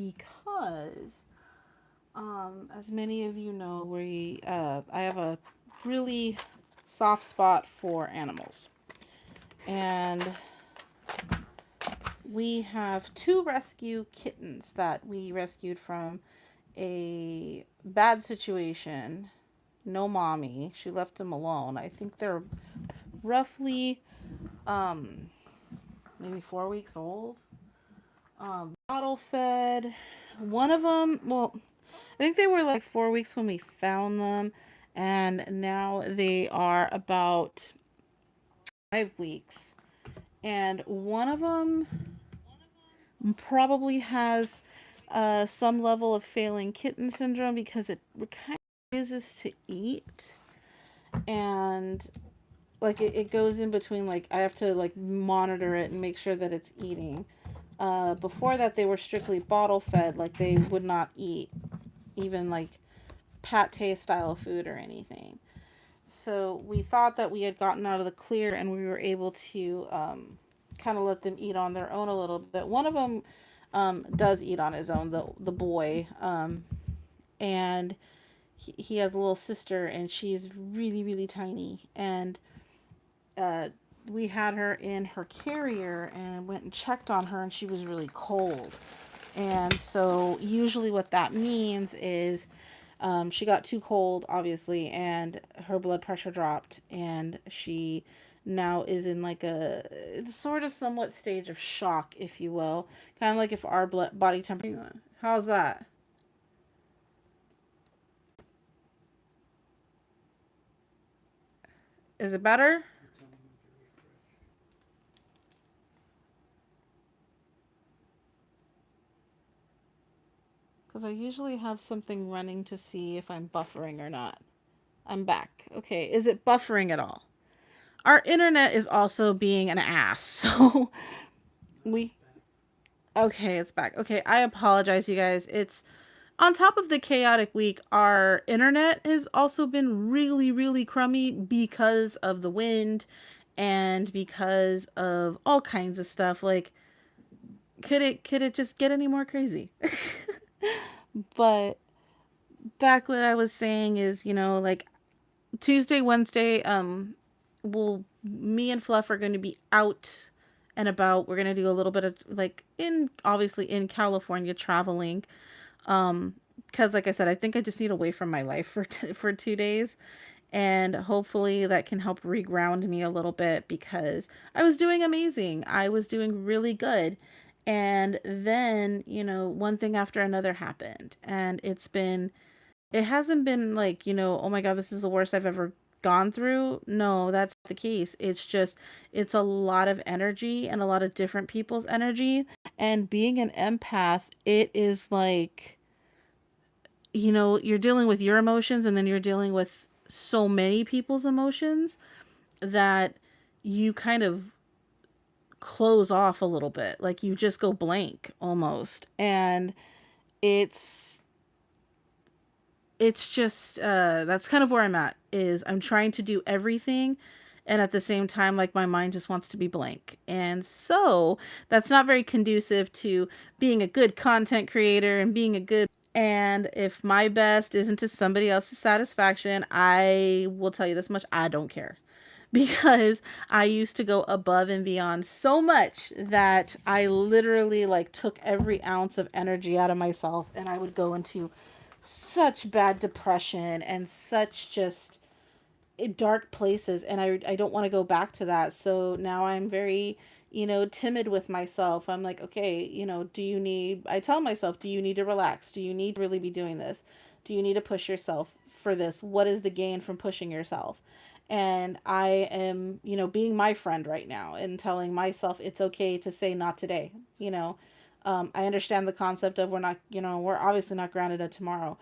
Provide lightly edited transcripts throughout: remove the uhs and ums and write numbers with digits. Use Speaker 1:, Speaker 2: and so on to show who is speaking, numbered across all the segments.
Speaker 1: because, as many of you know, I have a really soft spot for animals. And we have two rescue kittens that we rescued from a bad situation. No mommy. She left them alone. I think they're roughly maybe 4 weeks old. Bottle fed. One of them, well, I think they were like 4 weeks when we found them, and now they are about 5 weeks. And one of them probably has some level of failing kitten syndrome because it kind of refuses to eat, and like it goes in between, like I have to like monitor it and make sure that it's eating. Before that they were strictly bottle fed, like they would not eat even like pate style food or anything. So we thought that we had gotten out of the clear and we were able to kind of let them eat on their own a little bit. One of them does eat on his own, the boy, and he has a little sister, and she's really really tiny. And uh, we had her in her carrier and went and checked on her, and she was really cold. And so usually what that means is she got too cold, obviously, and her blood pressure dropped, and she now is in like a sort of somewhat stage of shock, if you will. Kind of like if our body temperature. How's that? Is it better? Because I usually have something running to see if I'm buffering or not. I'm back. Okay, is it buffering at all? Our internet is also being an ass, so we. Okay, it's back. Okay, I apologize, you guys. It's on top of the chaotic week, our internet has also been really, really crummy because of the wind and because of all kinds of stuff. Like, could it just get any more crazy? But back what I was saying is, like Tuesday, Wednesday, will me and Fluff are going to be out and about. We're going to do a little bit of like in obviously in California traveling. Because like I said, I think I just need away from my life for 2 days, and hopefully that can help reground me a little bit because I was doing amazing. I was doing really good. And then, one thing after another happened, and it hasn't been like, oh my God, this is the worst I've ever gone through. No, that's not the case. It's just, it's a lot of energy and a lot of different people's energy. And being an empath, it is like, you're dealing with your emotions and then you're dealing with so many people's emotions that you kind of close off a little bit. Like you just go blank almost. And it's it's just that's kind of where I'm at, is I'm trying to do everything, and at the same time like my mind just wants to be blank. And so that's not very conducive to being a good content creator and being a good. And if my best isn't to somebody else's satisfaction, I will tell you this much: I don't care. Because I used to go above and beyond so much that I literally like took every ounce of energy out of myself, and I would go into such bad depression and such just dark places, and I don't want to go back to that. So now I'm very, timid with myself. I'm like, okay, I tell myself, do you need to relax? Do you need to really be doing this? Do you need to push yourself for this? What is the gain from pushing yourself? And I am, being my friend right now and telling myself it's okay to say not today. I understand the concept of we're obviously not grounded at tomorrow,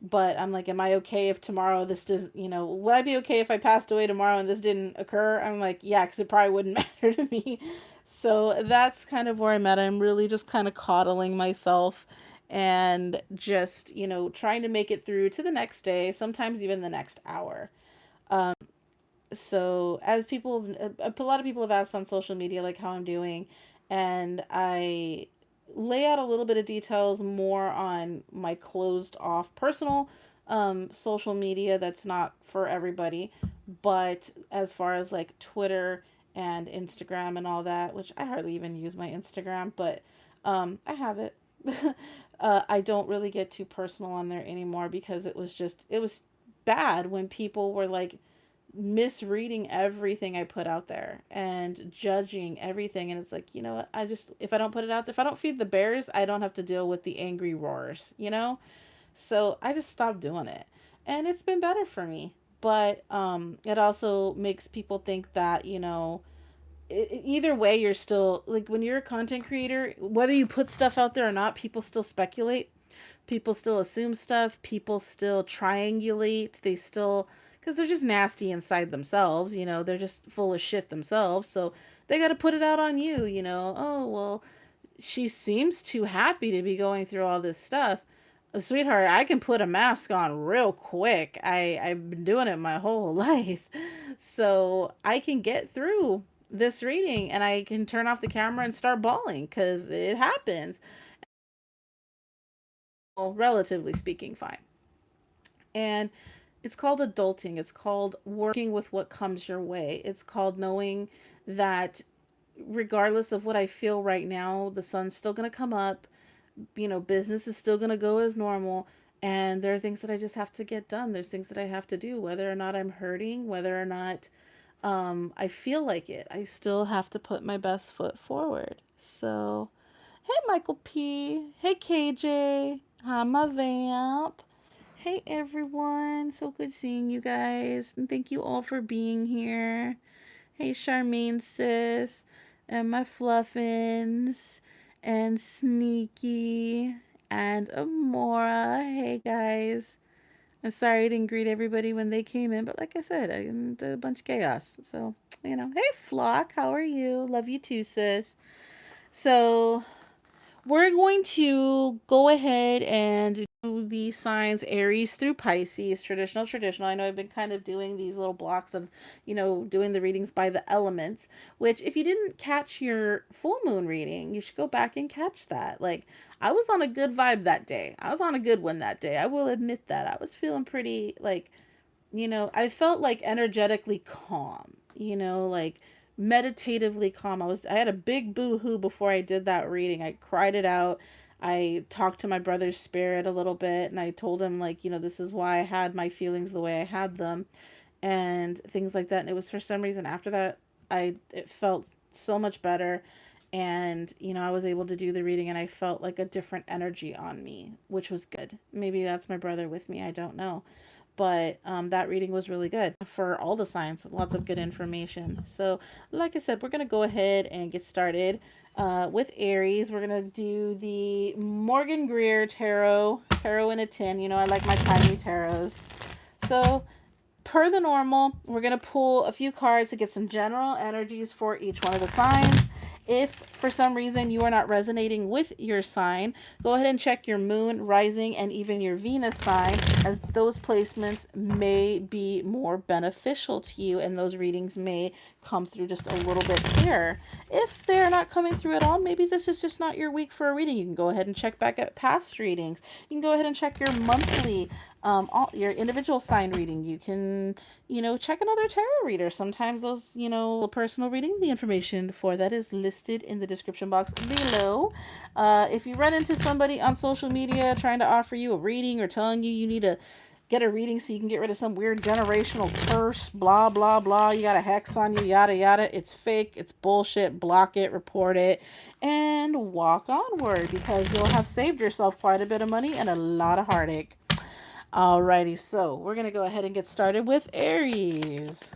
Speaker 1: but I'm like, am I okay if tomorrow this does, would I be okay if I passed away tomorrow and this didn't occur? I'm like, yeah, because it probably wouldn't matter to me. So that's kind of where I'm at. I'm really just kind of coddling myself and just, trying to make it through to the next day, sometimes even the next hour. Um, so as a lot of people have asked on social media, like how I'm doing, and lay out a little bit of details more on my closed off personal social media that's not for everybody. But as far as like Twitter and Instagram and all that, which I hardly even use my Instagram, but I have it. I don't really get too personal on there anymore because it was bad when people were like misreading everything I put out there and judging everything. And it's like, you know what? If I don't put it out there, if I don't feed the bears, I don't have to deal with the angry roars, you know? So I just stopped doing it. And it's been better for me. But it also makes people think that, you know, either way, you're still like when you're a content creator, whether you put stuff out there or not, people still speculate, people still assume stuff, people still triangulate, they still, because they're just nasty inside themselves, you know, they're just full of shit themselves, so they got to put it out on you, you know. Oh well, she seems too happy to be going through all this stuff. Sweetheart, I can put a mask on real quick. I've been doing it my whole life, so I can get through this reading and I can turn off the camera and start bawling because it happens. Well, relatively speaking, fine. And it's called adulting. It's called working with what comes your way. It's called knowing that regardless of what I feel right now, the sun's still going to come up. You know, business is still going to go as normal. And there are things that I just have to get done. There's things that I have to do, whether or not I'm hurting, whether or not I feel like it. I still have to put my best foot forward. So, hey, Michael P. Hey, KJ. Hi, my vamp. Hey everyone, so good seeing you guys, and thank you all for being here. Hey Charmaine sis, and my Fluffins, and Sneaky, and Amora. Hey guys, I'm sorry I didn't greet everybody when they came in, but like I said, I did a bunch of chaos. So, you know, hey Flock, how are you? Love you too, sis. So, we're going to go ahead and do the signs Aries through Pisces, traditional. I know I've been kind of doing these little blocks of, you know, doing the readings by the elements, which if you didn't catch your full moon reading, you should go back and catch that. Like, I was on a good vibe that day. I was on a good one that day. I will admit that. I was feeling pretty, like, you know, I felt like energetically calm, you know, like meditatively calm. I had a big boo-hoo before I did that reading. I cried it out. I talked to my brother's spirit a little bit and I told him like, you know, this is why I had my feelings the way I had them and things like that. And it was for some reason after that it felt so much better, and you know, I was able to do the reading and I felt like a different energy on me, which was good. Maybe that's my brother with me, I don't know. But that reading was really good for all the signs. Lots of good information. So, like I said, we're going to go ahead and get started with Aries. We're going to do the Morgan Greer Tarot in a tin. You know, I like my tiny tarots. So, per the normal, we're going to pull a few cards to get some general energies for each one of the signs. If for some reason you are not resonating with your sign, go ahead and check your moon, rising, and even your Venus sign, as those placements may be more beneficial to you and those readings may come through just a little bit clearer. If they're not coming through at all, maybe this is just not your week for a reading. You can go ahead and check back at past readings. You can go ahead and check your monthly your individual sign reading. You can, you know, check another tarot reader. Sometimes those, you know, personal reading, the information for that is listed in the description box below. If you run into somebody on social media trying to offer you a reading or telling you need to get a reading so you can get rid of some weird generational curse, blah blah blah, you got a hex on you, yada yada, it's fake, it's bullshit, block it, report it, and walk onward, because you'll have saved yourself quite a bit of money and a lot of heartache. Alrighty, so we're going to go ahead and get started with Aries.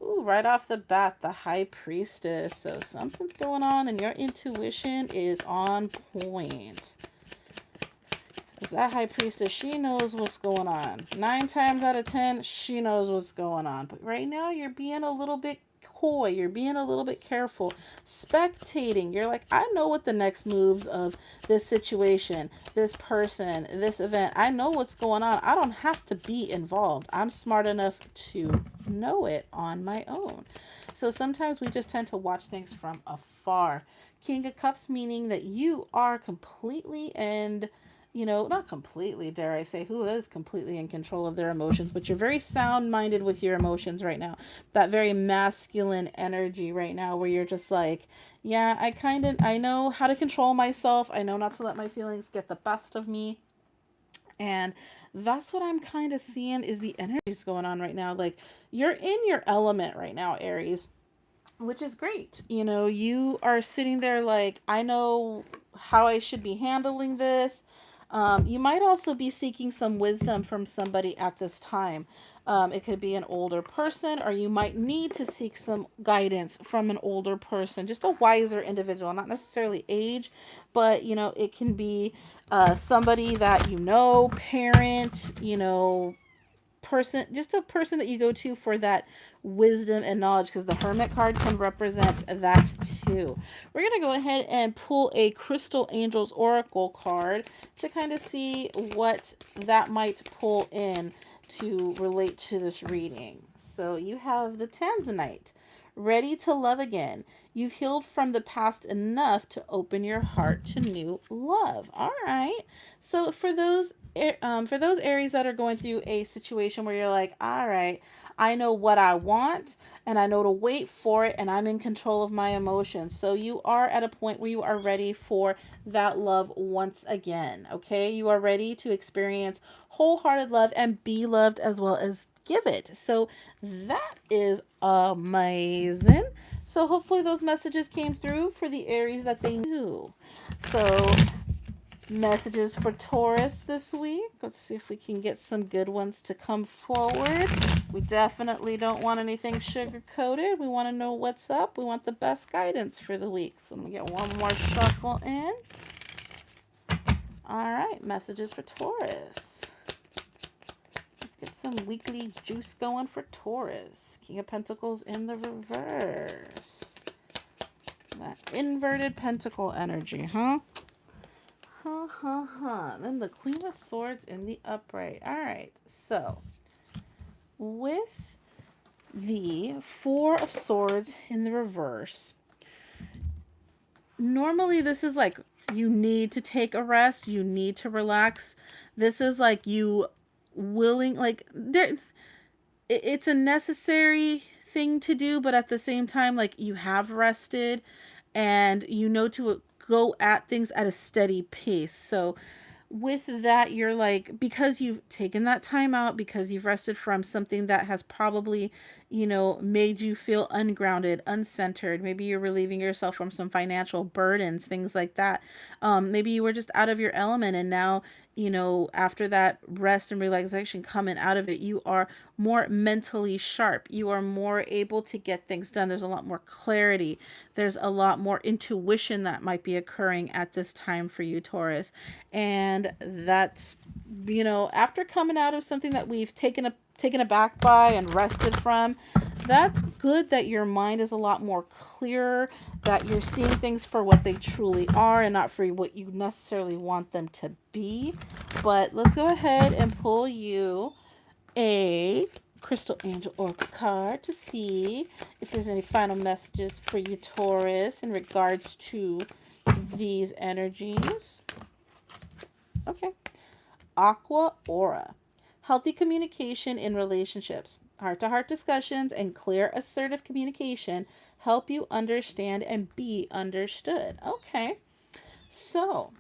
Speaker 1: Ooh, right off the bat, the High Priestess. So something's going on and your intuition is on point. Because that High Priestess, she knows what's going on. 9 times out of 10, she knows what's going on. But right now, you're being a little bit coy. You're being a little bit careful. Spectating. You're like, I know what the next moves of this situation, this person, this event. I know what's going on. I don't have to be involved. I'm smart enough to know it on my own. So sometimes we just tend to watch things from afar. King of Cups, meaning that you are completely and, not completely, dare I say, who is completely in control of their emotions, but you're very sound minded with your emotions right now. That very masculine energy right now where you're just like, yeah, I know how to control myself. I know not to let my feelings get the best of me. And that's what I'm kind of seeing is the energies going on right now. Like, you're in your element right now, Aries, which is great. You are sitting there like, I know how I should be handling this. You might also be seeking some wisdom from somebody at this time. It could be an older person, or you might need to seek some guidance from an older person, just a wiser individual, not necessarily age, but it can be somebody that parent, person, just a person that you go to for that wisdom and knowledge, because the Hermit card can represent that too. We're going to go ahead and pull a Crystal Angels Oracle card to kind of see what that might pull in to relate to this reading. So you have the Tanzanite, ready to love again. You've healed from the past enough to open your heart to new love. All right. So for those Aries that are going through a situation where you're like, all right, I know what I want and I know to wait for it and I'm in control of my emotions. So you are at a point where you are ready for that love once again. Okay. You are ready to experience wholehearted love and be loved as well as give it. So that is amazing. So hopefully those messages came through for the Aries that they knew. So messages for Taurus this week. Let's see if we can get some good ones to come forward. We definitely don't want anything sugar-coated. We want to know what's up. We want the best guidance for the week. So I'm going to get one more shuffle in. All right, messages for Taurus. Let's get some weekly juice going for Taurus. King of Pentacles in the reverse. That inverted pentacle energy, huh? Then the Queen of Swords in the upright. All right. So, with the Four of Swords in the reverse, normally this is like you need to take a rest. You need to relax. This is like you willing, like there. It's a necessary thing to do, but at the same time, like you have rested and to go at things at a steady pace. So with that, you're like, because you've taken that time out, because you've rested from something that has probably, made you feel ungrounded, uncentered. Maybe you're relieving yourself from some financial burdens, things like that. Maybe you were just out of your element, and now, after that rest and relaxation coming out of it, you are more mentally sharp. You are more able to get things done. There's a lot more clarity. There's a lot more intuition that might be occurring at this time for you, Taurus. And that's, after coming out of something that we've taken aback by and rested from, that's good that your mind is a lot more clearer, that you're seeing things for what they truly are and not for what you necessarily want them to be. But let's go ahead and pull you a Crystal Angel Oracle card to see if there's any final messages for you, Taurus, in regards to these energies. Okay. Aqua Aura. Healthy communication in relationships. Heart-to-heart discussions and clear, assertive communication help you understand and be understood. Okay. So,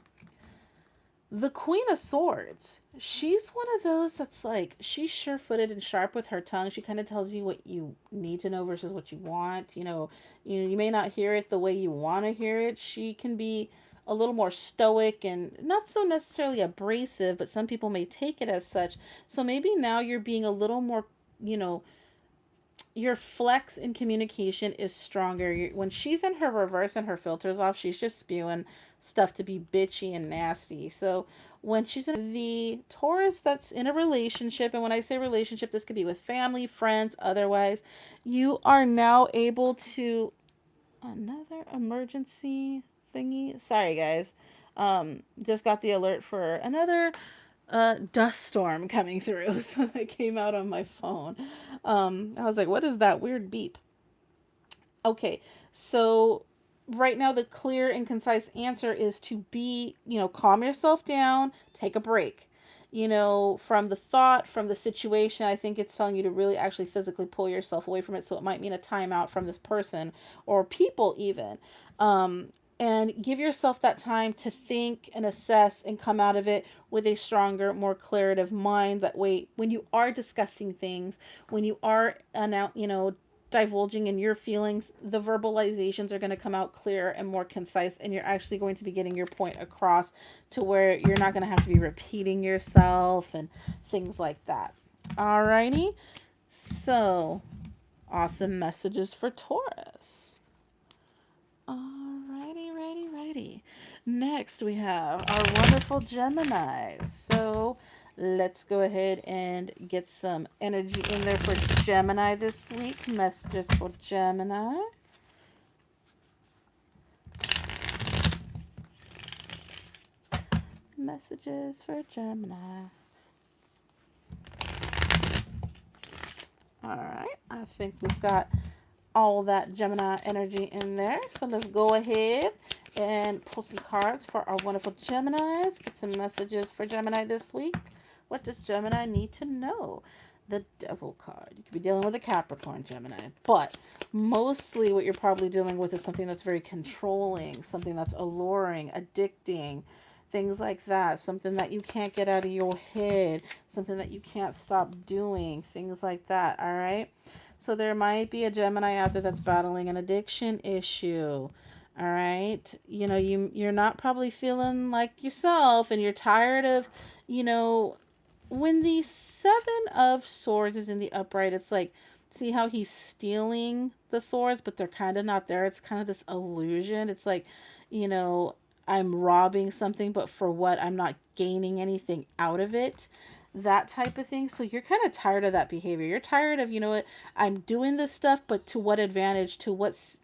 Speaker 1: the Queen of Swords, she's one of those that's like, she's sure-footed and sharp with her tongue. She kind of tells you what you need to know versus what you want. You may not hear it the way you want to hear it. She can be a little more stoic and not so necessarily abrasive, but some people may take it as such. So maybe now you're being a little more, your flex in communication is stronger. When she's in her reverse and her filters off, she's just spewing stuff to be bitchy and nasty. So when she's in the Taurus that's in a relationship, and when I say relationship, this could be with family, friends, otherwise, you are now able to, another emergency thingy. Sorry, guys. Just got the alert for another dust storm coming through. So that came out on my phone. I was like, what is that weird beep? Okay, so right now the clear and concise answer is to be, calm yourself down, take a break. From the thought, from the situation, I think it's telling you to really actually physically pull yourself away from it. So it might mean a timeout from this person or people, even. And give yourself that time to think and assess and come out of it with a stronger, more clarative mind. That way, when you are discussing things, when you are, divulging in your feelings, the verbalizations are going to come out clearer and more concise, and you're actually going to be getting your point across to where you're not going to have to be repeating yourself and things like that. Alrighty. So, awesome messages for Taurus. Alrighty. Next, we have our wonderful Gemini. So, let's go ahead and get some energy in there for Gemini this week. Messages for Gemini. Messages for Gemini. Alright, I think we've got all that Gemini energy in there. So let's go ahead and pull some cards for our wonderful Geminis. Get some messages for Gemini this week. What does Gemini need to know? The Devil card. You could be dealing with a Capricorn, Gemini. But mostly what you're probably dealing with is something that's very controlling, something that's alluring, addicting, things like that. Something that you can't get out of your head, something that you can't stop doing, things like that, all right? So there might be a Gemini out there that's battling an addiction issue. All right. You're not probably feeling like yourself, and you're tired of, when the 7 of Swords is in the upright, it's like, see how he's stealing the swords, but they're kind of not there. It's kind of this illusion. It's like, I'm robbing something, but for what? I'm not gaining anything out of it, that type of thing. So you're kind of tired of that behavior. You're tired of, I'm doing this stuff, but to what advantage? To what's,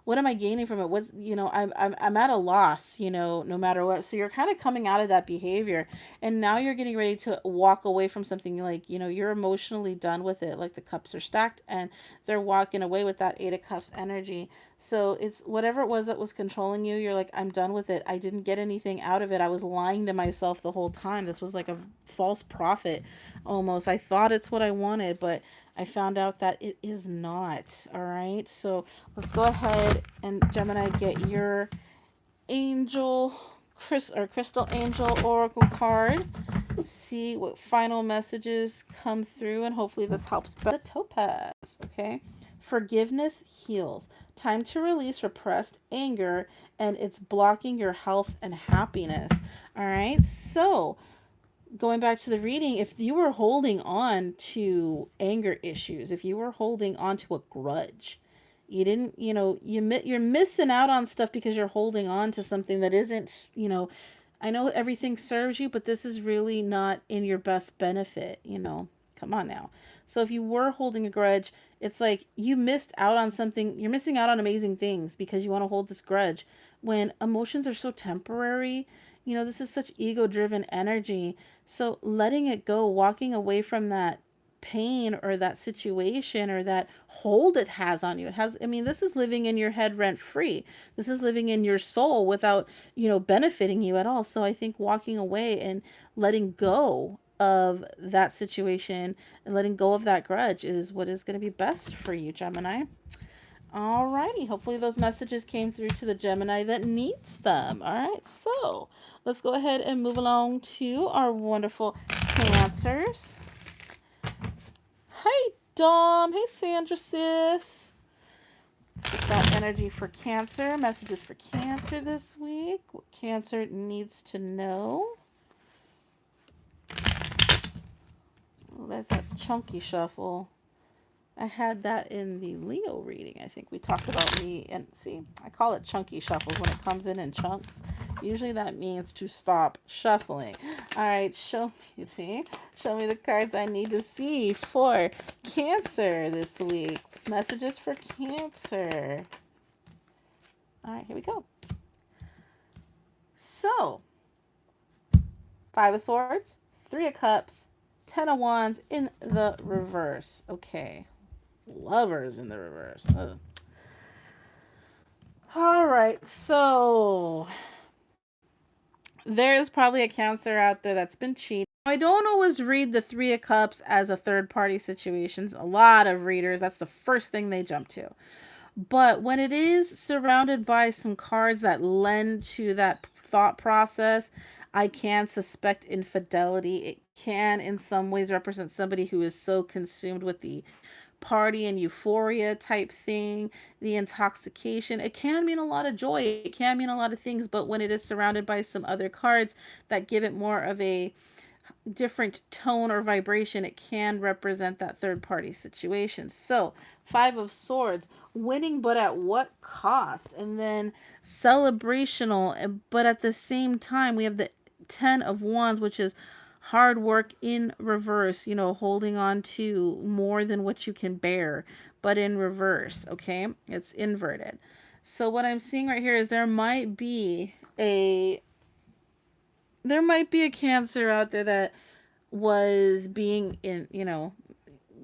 Speaker 1: what am I gaining from it? What's, I'm at a loss, no matter what. So you're kind of coming out of that behavior, and now you're getting ready to walk away from something. Like, you're emotionally done with it. Like the cups are stacked, and they're walking away with that 8 of Cups energy. So it's whatever it was that was controlling you. You're like, I'm done with it. I didn't get anything out of it. I was lying to myself the whole time. This was like a false prophet almost. I thought it's what I wanted, but I found out that it is not. All right. So let's go ahead and Gemini, get your crystal angel oracle card. See what final messages come through, and hopefully this helps. The Topaz. Okay. Forgiveness heals. Time to release repressed anger, and it's blocking your health and happiness. All right. So, going back to the reading, if you were holding on to anger issues, if you were holding on to a grudge, you didn't, you're missing out on stuff because you're holding on to something that isn't, I know everything serves you, but this is really not in your best benefit, come on now. So if you were holding a grudge, it's like you missed out on something. You're missing out on amazing things because you want to hold this grudge when emotions are so temporary. This is such ego-driven energy. So letting it go, walking away from that pain or that situation or that hold it has on you. This is living in your head rent free. This is living in your soul without, benefiting you at all. So I think walking away and letting go of that situation and letting go of that grudge is what is going to be best for you, Gemini. Alrighty, hopefully those messages came through to the Gemini that needs them. Alright, so let's go ahead and move along to our wonderful Cancers. Hey, Dom. Hey, Sandra, sis. Let's get that energy for Cancer. Messages for Cancer this week. What Cancer needs to know. Oh, that's a chunky shuffle. I had that in the Leo reading. I think we talked about me, and see, I call it chunky shuffles when it comes in chunks. Usually that means to stop shuffling. All right, show me the cards I need to see for Cancer this week. Messages for Cancer. All right, here we go. So, 5 of Swords, 3 of Cups, 10 of Wands in the reverse. Okay. Lovers in the reverse. All right, so there's probably a Cancer out there that's been cheating. I don't always read the Three of Cups as a third party situations. A lot of readers, that's the first thing they jump to. But when it is surrounded by some cards that lend to that thought process, I can suspect infidelity. It can, in some ways, represent somebody who is so consumed with the party and euphoria type thing, the intoxication. It can mean a lot of joy. It can mean a lot of things. But when it is surrounded by some other cards that give it more of a different tone or vibration, it can represent that third party situation. So, Five of Swords, winning, but at what cost? And then celebrational, but at the same time, we have the Ten of Wands, which is hard work in reverse, holding on to more than what you can bear, but in reverse, okay? It's inverted. So, what I'm seeing right here is there might be a Cancer out there that was being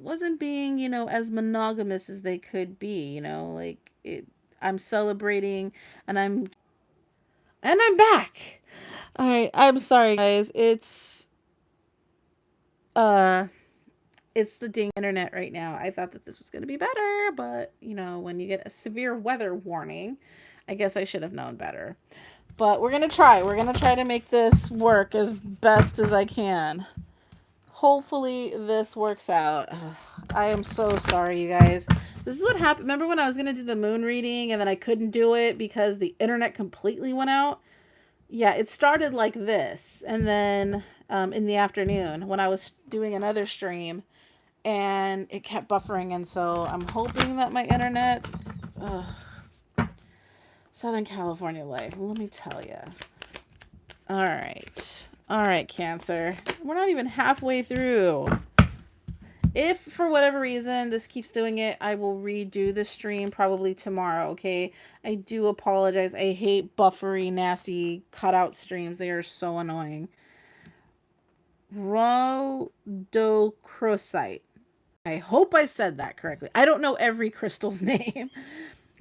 Speaker 1: wasn't being, as monogamous as they could be, like it. I'm celebrating and I'm back. All right, I'm sorry guys. It's the dang internet right now. I thought that this was going to be better, but when you get a severe weather warning, I guess I should have known better. But we're going to try. We're going to try to make this work as best as I can. Hopefully this works out. I am so sorry, you guys. This is what happened. Remember when I was going to do the moon reading and then I couldn't do it because the internet completely went out? Yeah, it started like this. And then in the afternoon when I was doing another stream, and it kept buffering. And so I'm hoping that my internet... Southern California life, let me tell you. All right, Cancer. We're not even halfway through. If for whatever reason this keeps doing it, I will redo the stream probably tomorrow, okay? I do apologize. I hate buffery, nasty cutout streams. They are so annoying. Rhodochrosite. I hope I said that correctly. I don't know every crystal's name.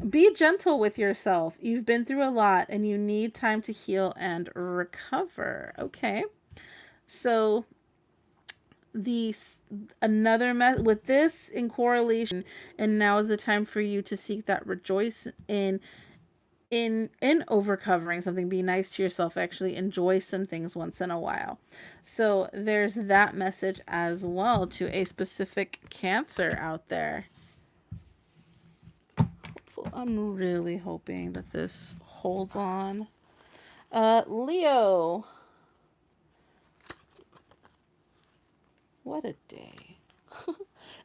Speaker 1: Be gentle with yourself. You've been through a lot and you need time to heal and recover. Okay. So with this in correlation, and now is the time for you to seek that rejoice in overcovering something. Be nice to yourself. Actually enjoy some things once in a while. So there's that message as well to a specific Cancer out there. I'm really hoping that this holds on. Leo. What a day.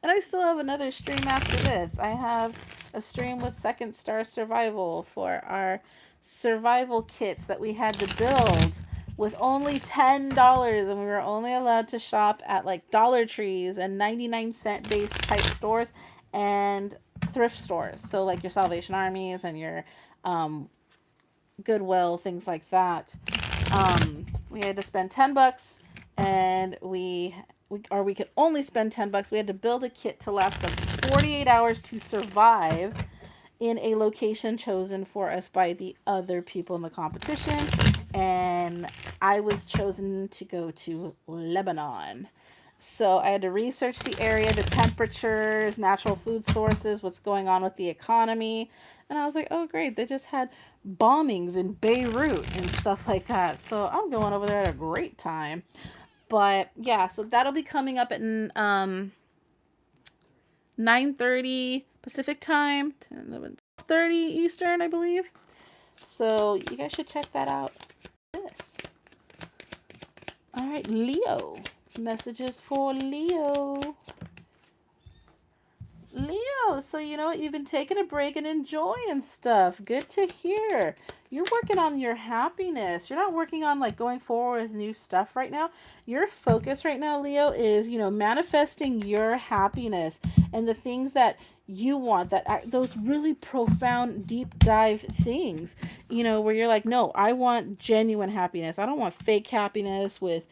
Speaker 1: And I still have another stream after this. I have a stream with Second Star Survival for our survival kits that we had to build with only $10, and we were only allowed to shop at like Dollar Trees and 99-cent base type stores and thrift stores. So like your Salvation Armies and your Goodwill, things like that. We had to spend $10, and we could only spend $10. We had to build a kit to last us 48 hours to survive in a location chosen for us by the other people in the competition. And I was chosen to go to Lebanon. So I had to research the area, the temperatures, natural food sources, what's going on with the economy. And I was like, oh, great. They just had bombings in Beirut and stuff like that. So I'm going over there at a great time. But yeah, so that'll be coming up at 9:30 Pacific time, 11:30 Eastern, I believe. So you guys should check that out. Yes. All right, Leo. Messages for Leo. Leo, so you know what? You've been taking a break and enjoying stuff. Good to hear. You're working on your happiness. You're not working on like going forward with new stuff right now. Your focus right now, Leo, is, manifesting your happiness and the things that you want, those really profound, deep dive things, where you're like, no, I want genuine happiness. I don't want fake happiness with,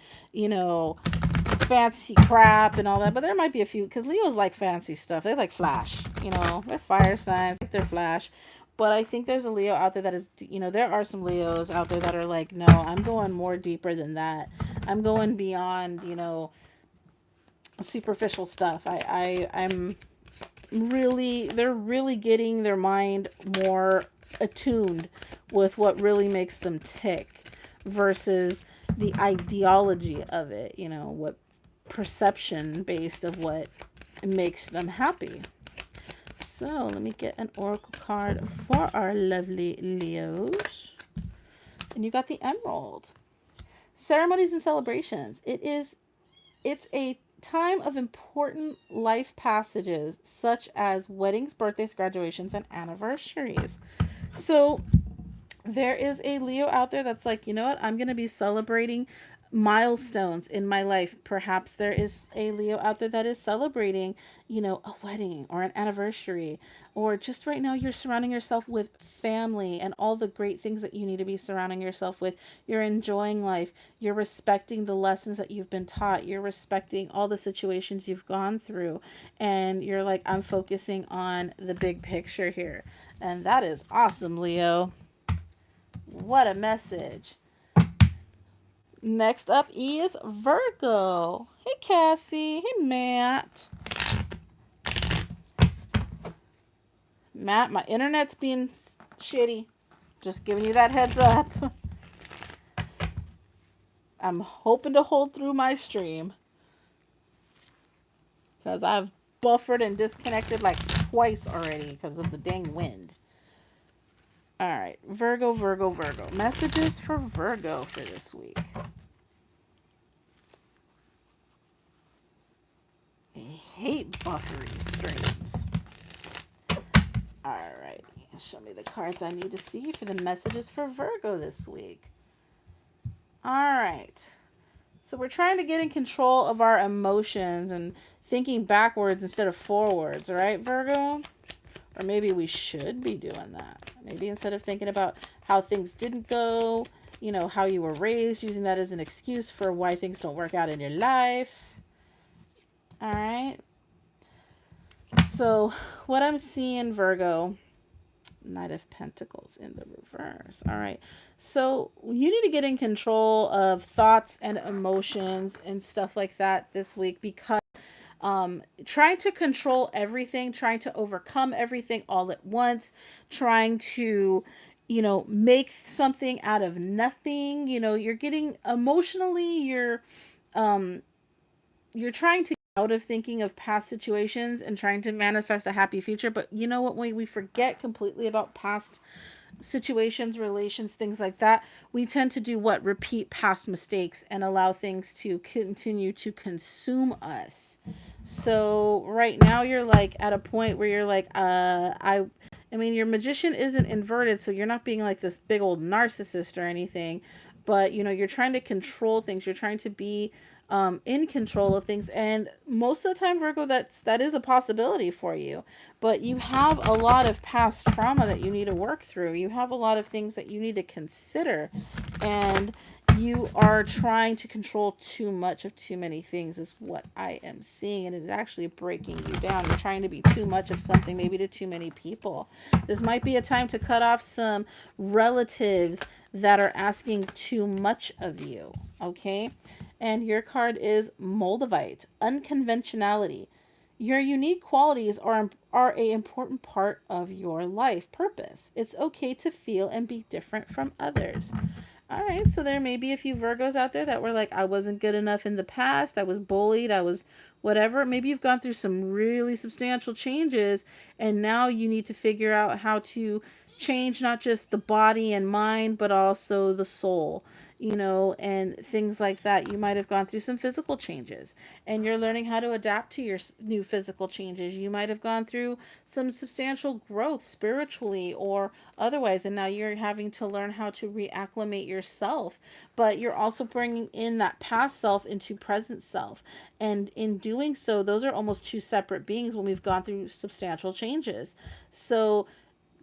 Speaker 1: fancy crap and all that. But there might be a few, because Leos like fancy stuff. They like flash, they're fire signs, like their flash. But I think there's a Leo out there that is, you know, there are some Leos out there that are like, no, I'm going more deeper than that. I'm going beyond, you know, superficial stuff. I'm really, they're really getting their mind more attuned with what really makes them tick versus the ideology of it, you know, what perception based of what makes them happy. So let me get an oracle card for our lovely Leos. And you got the Emerald. Ceremonies and celebrations. It's a time of important life passages such as weddings, birthdays, graduations, and anniversaries. So there is a Leo out there that's like, you know what, I'm going to be celebrating milestones in my life. Perhaps there is a Leo out there that is celebrating, you know, a wedding or an anniversary, or just right now you're surrounding yourself with family and all the great things that you need to be surrounding yourself with. You're enjoying life. You're respecting the lessons that you've been taught. You're respecting all the situations you've gone through. And you're like, I'm focusing on the big picture here. And that is awesome, Leo. What a message. Next up is Virgo. Hey, Cassie. Hey, Matt. Matt, my internet's being shitty. Just giving you that heads up. I'm hoping to hold through my stream, because I've buffered and disconnected like twice already because of the dang wind. All right, Virgo, Virgo, Virgo. Messages for Virgo for this week. I hate buffery streams. All right, show me the cards I need to see for the messages for Virgo this week. All right. So we're trying to get in control of our emotions and thinking backwards instead of forwards, all right, Virgo? Or maybe we should be doing that. Maybe instead of thinking about how things didn't go, you know, how you were raised, using that as an excuse for why things don't work out in your life. All right. So what I'm seeing, Virgo, Knight of Pentacles in the reverse. All right. So you need to get in control of thoughts and emotions and stuff like that this week, because trying to control everything, trying to overcome everything all at once, trying to, you know, make something out of nothing, you know, you're getting emotionally, you're trying to get out of thinking of past situations and trying to manifest a happy future. But you know what, when we forget completely about past situations, relations, things like that, we tend to do what? Repeat past mistakes and allow things to continue to consume us. So right now you're like at a point where you're like, I mean, your magician isn't inverted, so you're not being like this big old narcissist or anything, but you know, you're trying to control things. You're trying to be in control of things, and most of the time, Virgo, that is a possibility for you. But you have a lot of past trauma that you need to work through. You have a lot of things that you need to consider, and you are trying to control too much of too many things is what I am seeing, and it is actually breaking you down. You're trying to be too much of something, maybe to too many people. This might be a time to cut off some relatives that are asking too much of you, okay? And your card is Moldavite, unconventionality. Your unique qualities are an important part of your life purpose. It's okay to feel and be different from others. All right, so there may be a few Virgos out there that were like, I wasn't good enough in the past. I was bullied. I was whatever. Maybe you've gone through some really substantial changes, and now you need to figure out how to change not just the body and mind, but also the soul, you know, and things like that. You might have gone through some physical changes and you're learning how to adapt to your new physical changes. You might have gone through some substantial growth spiritually or otherwise, and now you're having to learn how to reacclimate yourself, but you're also bringing in that past self into present self, and in doing so, those are almost two separate beings when we've gone through substantial changes. So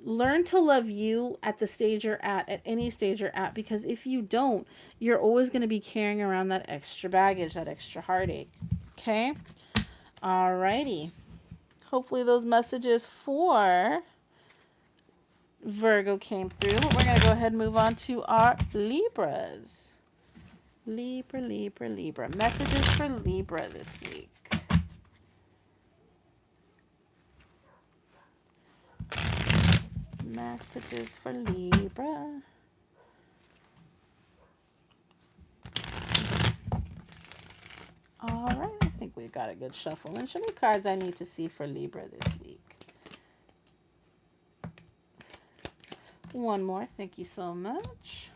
Speaker 1: learn to love you at the stage you're at any stage you're at, because if you don't, you're always going to be carrying around that extra baggage, that extra heartache. Okay? Alrighty. Hopefully those messages for Virgo came through. We're going to go ahead and move on to our Libras. Libra, Libra, Libra. Messages for Libra this week. Messages for Libra. All right, I think we've got a good shuffle. And show me cards I need to see for Libra this week. One more. Thank you so much.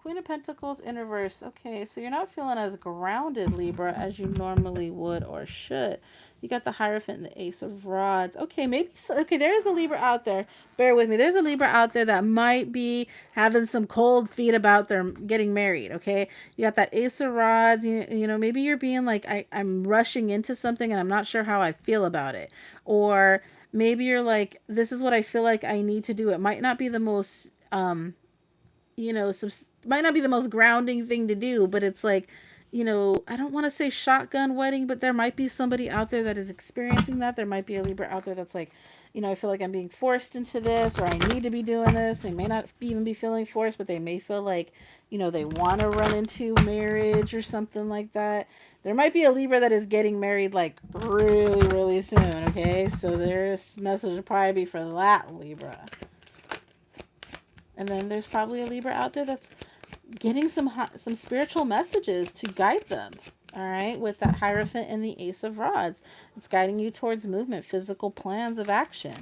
Speaker 1: Queen of Pentacles in reverse. Okay, so you're not feeling as grounded, Libra, as you normally would or should. You got the Hierophant and the Ace of Rods. Okay, maybe, okay, there is a Libra out there. Bear with me. There's a Libra out there that might be having some cold feet about their getting married, okay? You got that Ace of Rods. You know, maybe you're being like, I'm rushing into something and I'm not sure how I feel about it. Or maybe you're like, this is what I feel like I need to do. It might not be the most, you know, might not be the most grounding thing to do, but it's like, you know, I don't want to say shotgun wedding, but there might be somebody out there that is experiencing that. There might be a Libra out there that's like, you know, I feel like I'm being forced into this, or I need to be doing this. They may not even be feeling forced, but they may feel like, you know, they want to run into marriage or something like that. There might be a Libra that is getting married like really, really soon. Okay. So this message will probably be for that Libra. And then there's probably a Libra out there that's getting some spiritual messages to guide them. All right, with that Hierophant and the Ace of Rods, it's guiding you towards movement, physical plans of action.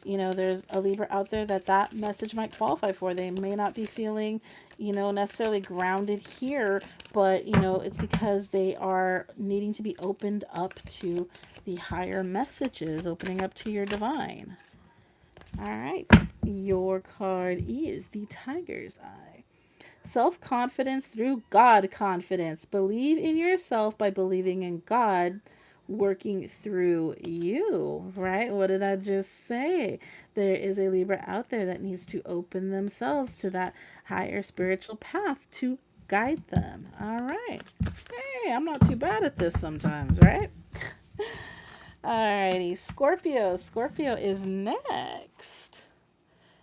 Speaker 1: You know, there's a Libra out there that message might qualify for. They may not be feeling, you know, necessarily grounded here, but, you know, it's because they are needing to be opened up to the higher messages, opening up to your divine. All right, your card is the Tiger's Eye. Self-confidence through God confidence. Believe in yourself by believing in God working through you, right? What did I just say? There is a Libra out there that needs to open themselves to that higher spiritual path to guide them. All right. Hey, I'm not too bad at this sometimes, right? Alrighty, Scorpio. Scorpio is next.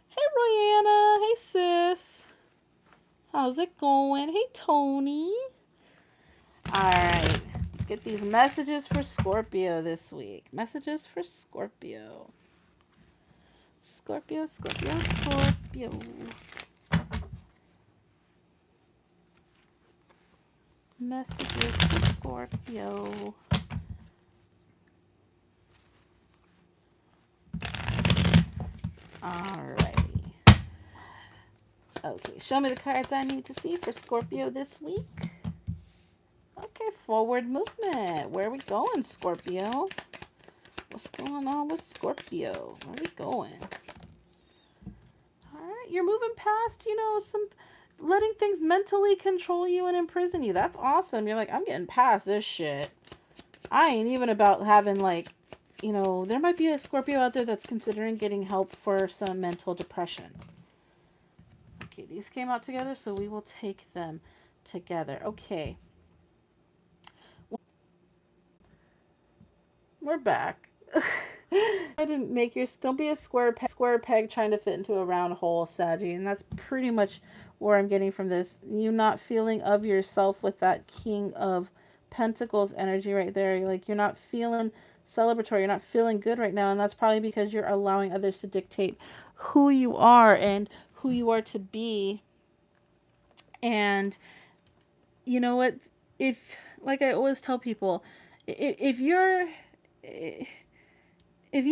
Speaker 1: Hey, Royanna. Hey, sis. How's it going? Hey, Tony. Alright, let's get these messages for Scorpio this week. Messages for Scorpio. Scorpio, Scorpio, Scorpio. Messages for Scorpio. Alrighty. Okay, show me the cards I need to see for Scorpio this week. Okay, forward movement. Where are we going, Scorpio? What's going on with Scorpio? Where are we going? Alright, you're moving past, you know, some letting things mentally control you and imprison you. That's awesome. You're like, I'm getting past this shit. I ain't even about having, like, you know, there might be a Scorpio out there that's considering getting help for some mental depression. Okay, these came out together, so we will take them together. Okay. We're back. I didn't make yours. Don't be a square peg trying to fit into a round hole, Saggy. And that's pretty much where I'm getting from this. You not feeling of yourself with that King of Pentacles energy right there. Like, you're not feeling celebratory. You're not feeling good right now. And that's probably because you're allowing others to dictate who you are and who you are to be. And you know what? If, like I always tell people, if you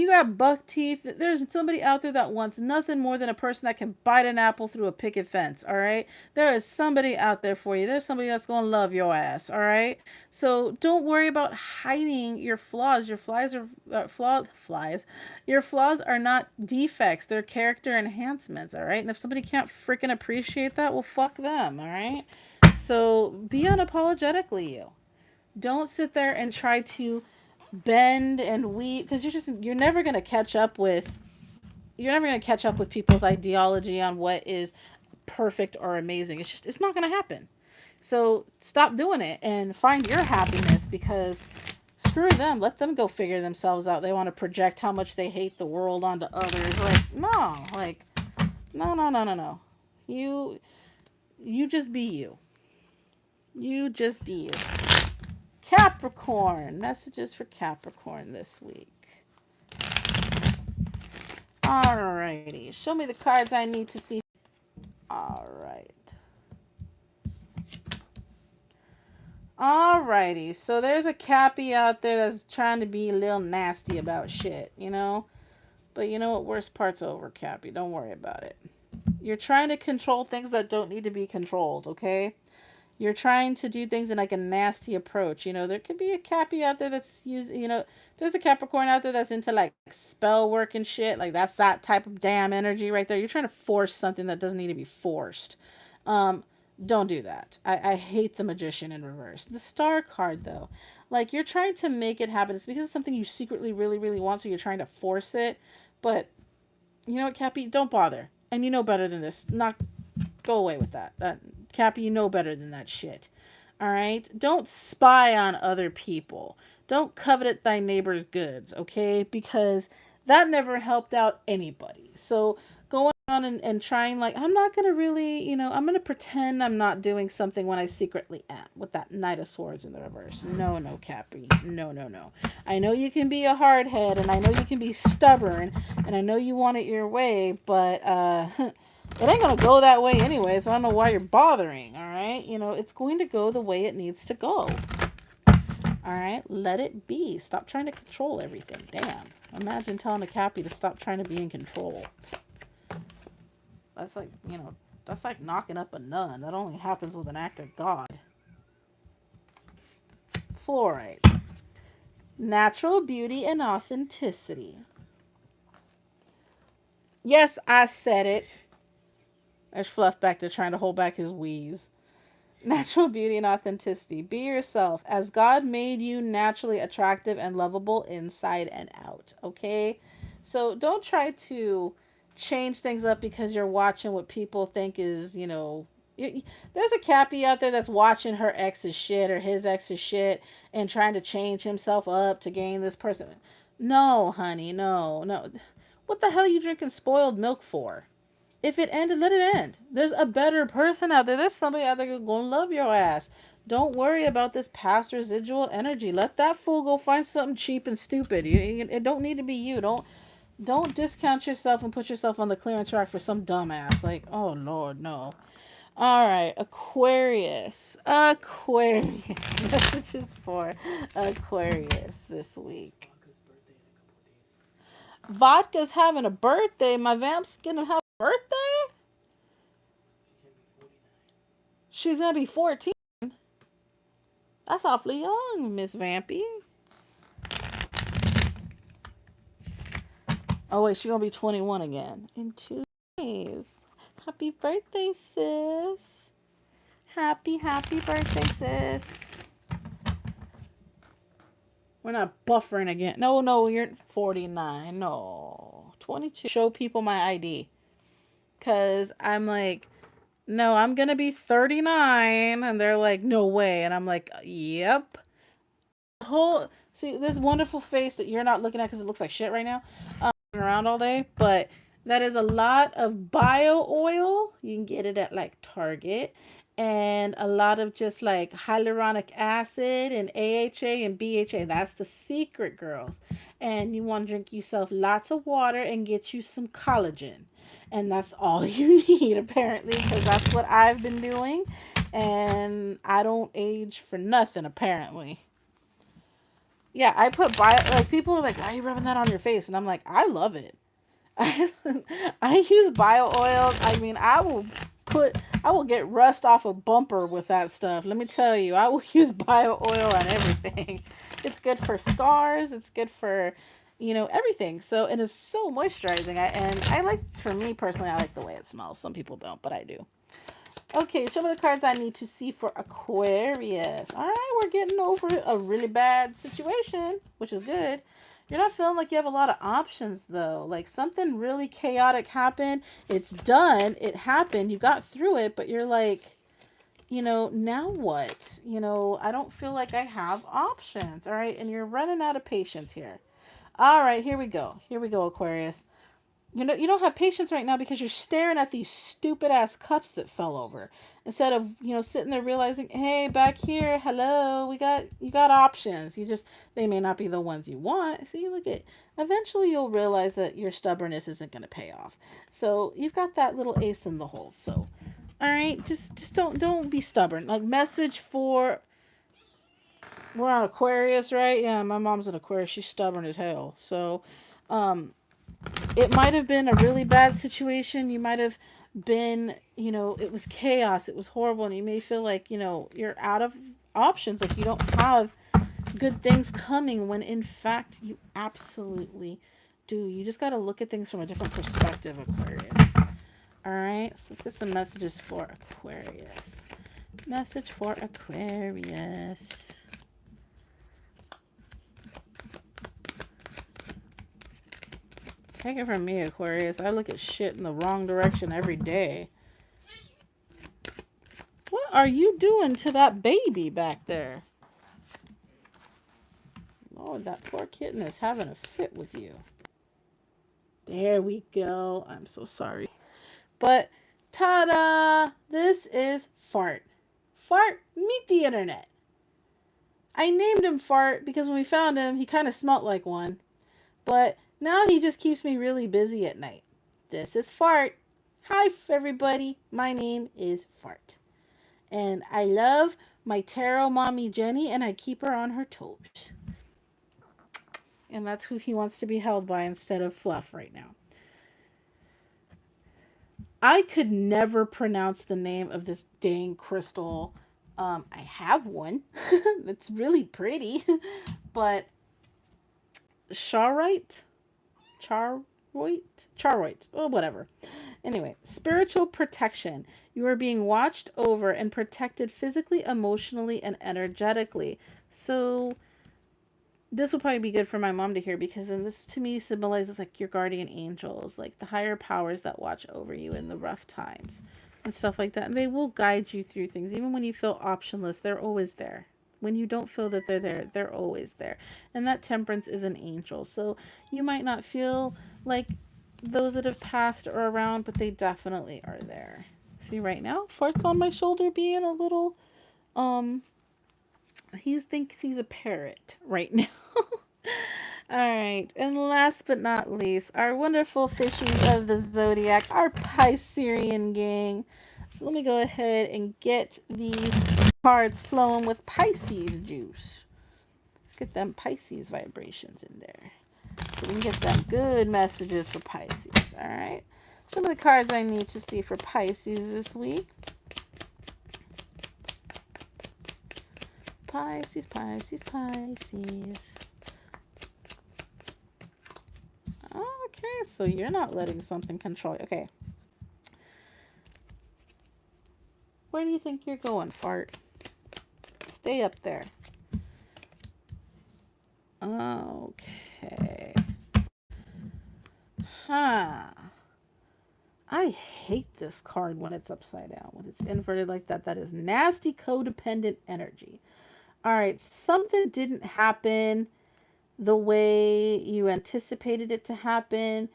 Speaker 1: got buck teeth, there's somebody out there that wants nothing more than a person that can bite an apple through a picket fence, all right? There is somebody out there for you. There's somebody that's going to love your ass, all right? So don't worry about hiding your flaws. Your flaws are not defects. They're character enhancements, all right? And if somebody can't freaking appreciate that, well, fuck them, all right? So be unapologetically you. Don't sit there and try to bend and weave, because you're never going to catch up with people's ideology on what is perfect or amazing. It's not going to happen. So stop doing it and find your happiness, because Screw them. Let them go figure themselves out. They want to project how much they hate the world onto others. Like, no. Like, no, no, no, no, no. You just be you. You just be you. Capricorn. Messages for Capricorn this week. Alrighty. Show me the cards I need to see. Alright. Alrighty. So there's a Cappy out there that's trying to be a little nasty about shit, you know? But you know what? Worst part's over, Cappy. Don't worry about it. You're trying to control things that don't need to be controlled, okay? You're trying to do things in like a nasty approach. You know, there could be a Cappy out there that's using, you know, there's a Capricorn out there that's into like spell work and shit. Like that's that type of damn energy right there. You're trying to force something that doesn't need to be forced. Don't do that. I hate the Magician in reverse. The Star card though, like you're trying to make it happen. It's because it's something you secretly really, really want. So you're trying to force it. But you know what, Cappy? Don't bother. And you know better than this. Not go away with that. Cappy, you know better than that shit. All right? Don't spy on other people. Don't covet thy neighbor's goods, okay? Because that never helped out anybody. So going on and trying like, I'm not going to really, you know, I'm going to pretend I'm not doing something when I secretly am with that Knight of Swords in the reverse. No, no, Cappy. No, no, no. I know you can be a hardhead and I know you can be stubborn and I know you want it your way, but it ain't gonna go that way anyway, so I don't know why you're bothering, alright? You know, it's going to go the way it needs to go. Alright? Let it be. Stop trying to control everything. Damn. Imagine telling a Cappy to stop trying to be in control. That's like, you know, that's like knocking up a nun. That only happens with an act of God. Fluorite. Natural beauty and authenticity. Yes, I said it. There's Fluff back there trying to hold back his wheeze. Natural beauty and authenticity. Be yourself as God made you naturally attractive and lovable inside and out. Okay? So don't try to change things up because you're watching what people think is, you know. There's a Cappy out there that's watching her ex's shit or his ex's shit and trying to change himself up to gain this person. No, honey, no, no. What the hell are you drinking spoiled milk for? If it ended, let it end. There's a better person out there. There's somebody out there gonna love your ass. Don't worry about this past residual energy. Let that fool go find something cheap and stupid. It don't need to be you. Don't discount yourself and put yourself on the clearance rack for some dumbass. Like, oh Lord, no. All right, Aquarius. Aquarius. Messages for Aquarius this week. Vodka's having a birthday. My vamp's gonna have a birthday? She's gonna be 14. That's awfully young, Miss Vampy. Oh wait, she's gonna be 21 again in 2 days. Happy birthday, sis. Happy birthday, sis. We're not buffering again. No, you're 49. No, 22. Show people my ID. Because I'm like, no, I'm going to be 39. And they're like, no way. And I'm like, yep. See, this wonderful face that you're not looking at because it looks like shit right now. Around all day. But that is a lot of bio oil. You can get it at like Target. And a lot of just like hyaluronic acid and AHA and BHA. That's the secret, girls. And you want to drink yourself lots of water and get you some collagen. And that's all you need, apparently, because that's what I've been doing. And I don't age for nothing, apparently. Yeah, I put like people are like, why are you rubbing that on your face? And I'm like, I love it. I use bio oils. I mean, I will get rust off a bumper with that stuff. Let me tell you, I will use bio oil on everything. It's good for scars. It's good for, you know, everything. So it is so moisturizing. I like, for me personally, I like the way it smells. Some people don't, but I do. Okay, show me the cards I need to see for Aquarius. All right, we're getting over a really bad situation, which is good. You're not feeling like you have a lot of options, though. Like, something really chaotic happened. It's done. It happened. You got through it, but you're like, you know, now what? You know, I don't feel like I have options. All right. And you're running out of patience here. All right. Here we go. Here we go, Aquarius. You know, you don't have patience right now because you're staring at these stupid ass cups that fell over instead of, you know, sitting there realizing, hey, back here, hello, you got options. You just, they may not be the ones you want. See, look at, eventually you'll realize that your stubbornness isn't going to pay off. So you've got that little ace in the hole. So, all right, just don't be stubborn. Like, message for, we're on Aquarius, right? Yeah, my mom's an Aquarius. She's stubborn as hell. So, um, it might have been a really bad situation. You might have been, you know, it was chaos. It was horrible. And you may feel like, you know, you're out of options. Like you don't have good things coming when in fact you absolutely do. You just got to look at things from a different perspective, Aquarius. All right. So let's get some messages for Aquarius. Message for Aquarius. Take it from me, Aquarius. I look at shit in the wrong direction every day. What are you doing to that baby back there? Lord, that poor kitten is having a fit with you. There we go. I'm so sorry. But, ta-da! This is Fart. Fart, meet the internet. I named him Fart because when we found him, he kind of smelt like one. But now he just keeps me really busy at night. This is Fart. Hi, everybody. My name is Fart. And I love my tarot mommy Jenny, and I keep her on her toes. And that's who he wants to be held by instead of Fluff right now. I could never pronounce the name of this dang crystal. I have one. It's really pretty. But Charite? Charoite? Oh, whatever. Anyway, spiritual protection. You are being watched over and protected physically, emotionally, and energetically. So this will probably be good for my mom to hear because then this to me symbolizes like your guardian angels, like the higher powers that watch over you in the rough times and stuff like that. And they will guide you through things. Even when you feel optionless, they're always there. When you don't feel that they're there, they're always there. And that temperance is an angel. So you might not feel like those that have passed are around, but they definitely are there. See right now, Fart's on my shoulder being a little he thinks he's a parrot right now. All right, and last but not least, our wonderful fishies of the zodiac, our Piscean gang. So let me go ahead and get these cards flowing with Pisces juice. Let's get them Pisces vibrations in there, so we can get them good messages for Pisces. All right, some of the cards I need to see for Pisces this week. Pisces, Pisces, Pisces. Okay, so you're not letting something control you. Okay. Where do you think you're going, Fart? Stay up there. Okay. Huh. I hate this card when it's upside down. When it's inverted like that, that is nasty codependent energy. All right, something didn't happen the way you anticipated it to happen.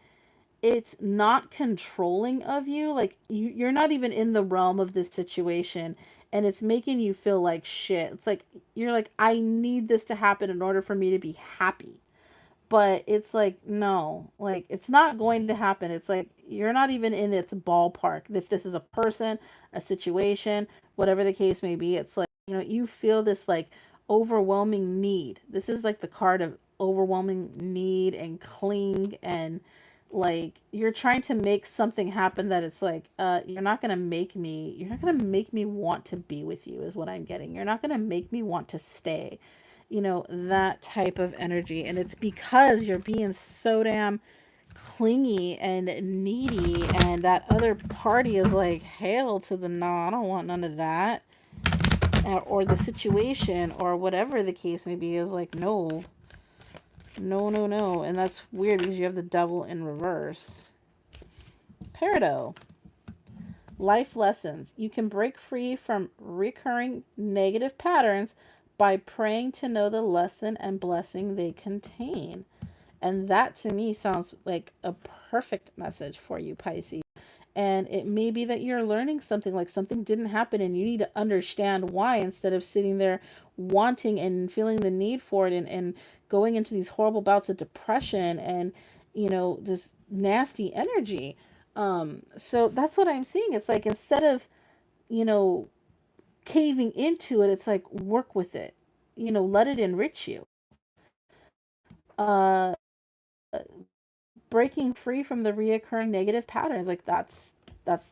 Speaker 1: It's not controlling of you. Like you're not even in the realm of this situation, and it's making you feel like shit. It's like you're like, I need this to happen in order for me to be happy. But it's like, no, like it's not going to happen. It's like you're not even in its ballpark. If this is a person, a situation, whatever the case may be, it's like, you know, you feel this like overwhelming need. This is like the card of overwhelming need and cling, and like you're trying to make something happen that it's like you're not going to make me want to be with you is what I'm getting. You're not going to make me want to stay, you know, that type of energy. And it's because you're being so damn clingy and needy, and that other party is like, hail to the no, I don't want none of that. Or the situation or whatever the case may be is like, no. And that's weird because you have the devil in reverse. Peridot. Life lessons. You can break free from recurring negative patterns by praying to know the lesson and blessing they contain. And that to me sounds like a perfect message for you, Pisces. And it may be that you're learning something, like something didn't happen and you need to understand why, instead of sitting there wanting and feeling the need for it, and going into these horrible bouts of depression and, this nasty energy. So that's what I'm seeing. It's like, instead of, you know, caving into it, it's like, work with it, let it enrich you. Uh, Breaking free from the reoccurring negative patterns, like that's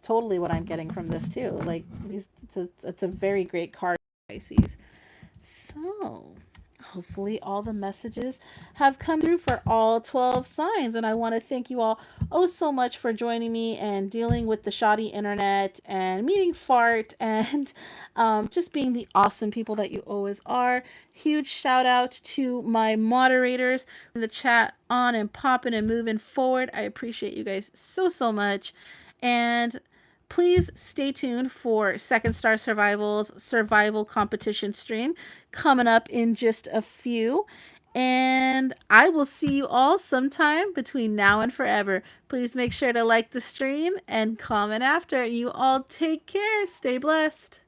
Speaker 1: totally what I'm getting from this too. Like, it's a very great card, Pisces. So hopefully all the messages have come through for all 12 signs, and I want to thank you all oh so much for joining me and dealing with the shoddy internet and meeting fart and just being the awesome people that you always are. Huge shout out to my moderators in the chat, on and popping and moving forward. I appreciate you guys so much. And please stay tuned for Second Star Survival's survival competition stream coming up in just a few. And I will see you all sometime between now and forever. Please make sure to like the stream and comment after. You all take care. Stay blessed.